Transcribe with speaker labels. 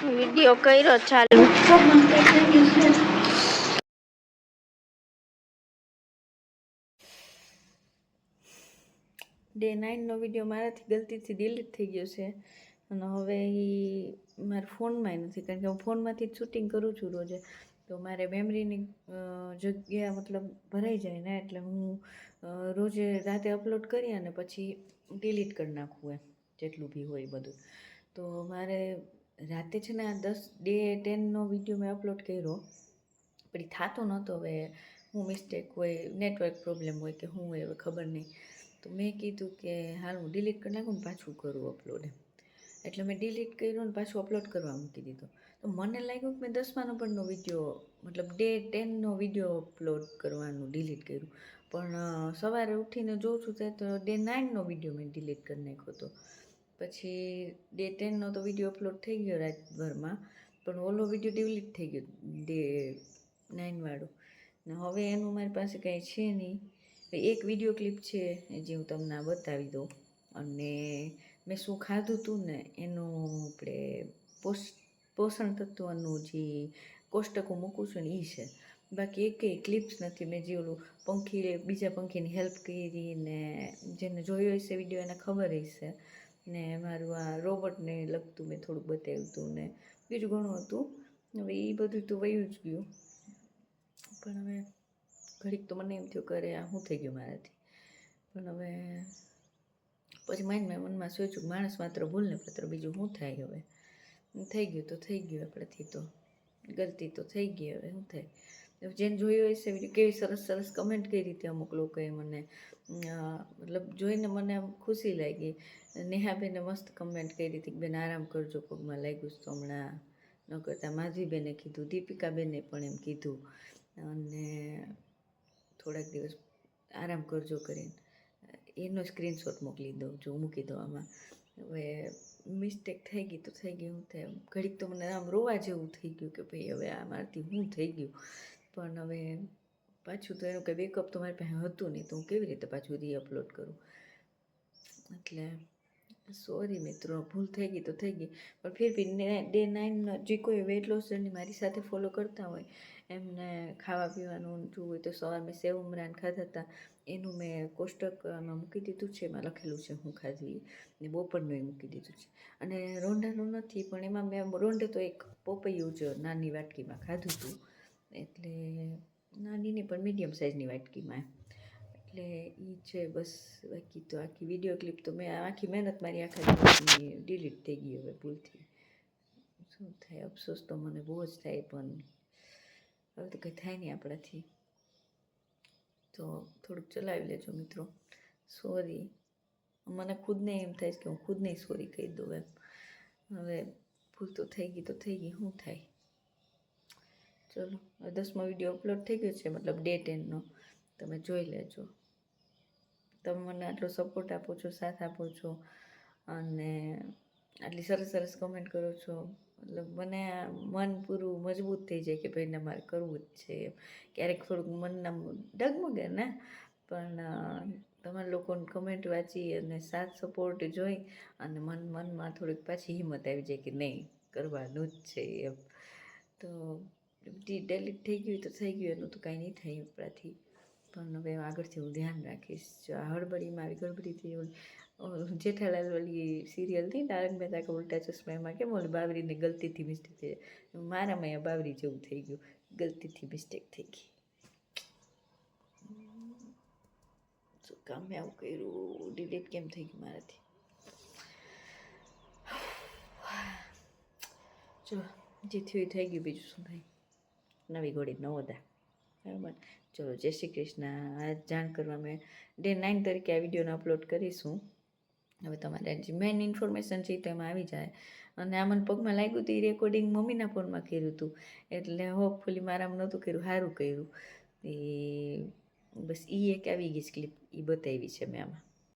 Speaker 1: Video કર્યો ચાલુ. Day 9નો video મારાથી ગલતીથી ડિલીટ થઈ ગયો છે અને હવે એ મારા ફોનમાં નથી, કારણ કે હું ફોનમાંથી જ શૂટિંગ કરું છું રોજે. તો મારે મેમરીની જગ્યા મતલબ ભરાઈ જાય ને, એટલે હું રોજે રાતે અપલોડ કરી અને પછી ડિલીટ કરી નાખું એમ, જેટલું બી હોય બધું. તો મારે રાતે છે ને આ ડે 10નો વિડીયો મેં અપલોડ કર્યો, પણ એ થતો નહોતો. હવે હું મિસ્ટેક હોય, નેટવર્ક પ્રોબ્લેમ હોય કે શું હોય, હવે ખબર નહીં. તો મેં કીધું કે હાલ હું ડિલીટ કરી નાખું ને પાછું કરું અપલોડ એમ. એટલે મેં ડિલીટ કર્યું ને પાછું અપલોડ કરવા મૂકી દીધું. તો મને લાગ્યું કે મેં 10મા નંબરનો વિડીયો, મતલબ ડે 10નો વિડીયો અપલોડ કરવાનું ડિલીટ કર્યું, પણ સવારે ઉઠીને જોઉં છું તો ડે 9નો વિડીયો મેં ડિલીટ કરી નાખ્યો હતો. પછી ડે 10નો તો વિડીયો અપલોડ થઈ ગયો રાતભરમાં, પણ ઓલો વિડીયો ડિલીટ થઈ ગયો ડે 9 વાળો. ને હવે એનું મારી પાસે કંઈ છે નહીં. એક વિડીયો ક્લિપ છે જે હું તમને બતાવી દઉં, અને મેં શું ખાધું હતું ને એનું આપણે પોષણ તત્વનું જે કોષ્ટકો મૂકું છું ને એ છે. બાકી એકેય ક્લિપ્સ નથી. મેં જે ઓલું બીજા પંખીની હેલ્પ કરી ને, જેને જોયો હશે વિડીયો એને ખબર હશે. ને મારું આ રોબોટને લગતું મેં થોડુંક બતાવ્યું હતું ને બીજું ઘણું હતું. હવે એ બધું તો વયું જ ગયું, પણ હવે ઘડીક તો મને એમ થયું કરે આ શું થઈ ગયું મારાથી. પણ હવે પછી મેં મનમાં સોચ્યું માણસ માત્ર ભૂલને પાત્ર, બીજું શું થાય. હવે થઈ ગયું તો થઈ ગયું, આપણાથી તો ગલતી તો થઈ ગઈ. હવે શું થાય. જેને જોયું હશે વિડીયો, કેવી સરસ સરસ કમેન્ટ કરી રીતે અમુક લોકોએ મને, મતલબ જોઈને મને આમ ખુશી લાગી. નેહાબેને મસ્ત કમેન્ટ કરી હતી કે બેન આરામ કરજો, પગમાં લાગ્યું તો હમણાં ન કરતા. માધવીબેને કીધું, દીપિકાબેને પણ એમ કીધું, અને થોડાક દિવસ આરામ કરજો કરીને એનો સ્ક્રીનશોટ મોકલી દઉં, જો મૂકી દો આમાં. હવે મિસ્ટેક થઈ ગઈ તો થઈ ગઈ, હું થાય. ઘડીક તો મને આમ રોવા જેવું થઈ ગયું કે ભાઈ હવે આ મારાથી શું થઈ ગયું. પણ હવે પાછું તો એનું કંઈ બેકઅપ તો મારી પાસે હતું નહીં, તો હું કેવી રીતે પાછું રીઅપલોડ કરું. એટલે સોરી મિત્રો, ભૂલ થઈ ગઈ તો થઈ ગઈ. પણ ફિર બી ડે 9 જે કોઈ વેટ લોસ જર્ની મારી સાથે ફોલો કરતા હોય એમને ખાવા પીવાનું જોવું હોય તો સવારે મેં સેવ મમરાન ખાધા હતા, એનું મેં કોષ્ટકમાં મૂકી દીધું છે. એમાં લખેલું છે હું ખાધી, ને બપોરનું એ મૂકી દીધું છે. અને રોંઢાનું નથી, પણ એમાં મેં રોંઢે તો એક પોપૈયું જ નાની વાટકીમાં ખાધું હતું. એટલે નાની નહીં પણ મીડિયમ સાઇઝની વાટકીમાં. એટલે એ છે બસ. બાકી તો આખી વિડીયો ક્લિપ તો મેં આખી મહેનત મારી આખા દિવસની ડિલીટ થઈ ગઈ હવે ભૂલથી. શું થાય, અફસોસ તો મને બહુ જ થાય, પણ હવે તો કંઈ થાય નહીં આપણાથી. તો થોડુંક ચલાવી લેજો મિત્રો. સોરી, મને ખુદને એમ થાય કે હું ખુદને સોરી કહી દઉં એમ. હવે ભૂલ તો થઈ ગઈ તો થઈ ગઈ, શું થાય. ચલો, 10મો વિડીયો અપલોડ થઈ ગયો છે, મતલબ ડે 10નો. તમે જોઈ લેજો. તમે મને આટલો સપોર્ટ આપો છો, સાથ આપો છો, અને આટલી સરસ સરસ કમેન્ટ કરો છો. મતલબ મને મન પૂરું મજબૂત થઈ જાય કે ભાઈને મારે કરવું જ છે એમ. ક્યારેક થોડુંક મનના ડગમગે ને, પણ તમારા લોકોની કમેન્ટ વાંચી અને સાથ સપોર્ટ જોઈ અને મનમાં થોડીક પાછી હિંમત આવી જાય કે નહીં, કરવાનું જ છે એમ. તો ડિલીટ થઈ ગયું તો થઈ ગયું, એનું તો કાંઈ નહીં થાય આપણાથી. પણ હવે આગળથી હું ધ્યાન રાખીશ. જો આ હળબડીમાં આવી ગડબડીથી જેઠાલાલ વાળી સિરિયલ હતી તારક મહેતા કા ઉલ્ટા ચશ્મા, એમાં કેમ ઓલી બાવરીને ગલતીથી મિસ્ટેક થઈ જાય, મારામાં અહીંયા બાવરી જેવું થઈ ગયું, ગલતીથી મિસ્ટેક થઈ ગઈ. શું કામ મેં આવું કર્યું, ડિલીટ કેમ થઈ ગયું મારાથી. જો જે થયું થઈ ગયું, બીજું શું થાય. નવી ઘોડી નવો દા, બરાબર. ચલો, જય શ્રી કૃષ્ણ. આ જાણ કરવા મેં ડે 9 તરીકે આ વિડીયોને અપલોડ કરીશું. હવે તમારે જે મેઇન ઇન્ફોર્મેશન છે તો એમાં આવી જાય. અને આ મને પગમાં લાગ્યું હતું એ રેકોર્ડિંગ મમ્મીના ફોનમાં કર્યું હતું, એટલે હોપફુલી મારામાં નહોતું કર્યું, સારું કર્યું. એ બસ એ એક આવી ગઈ ક્લિપ, એ બતાવી છે મેં આમાં.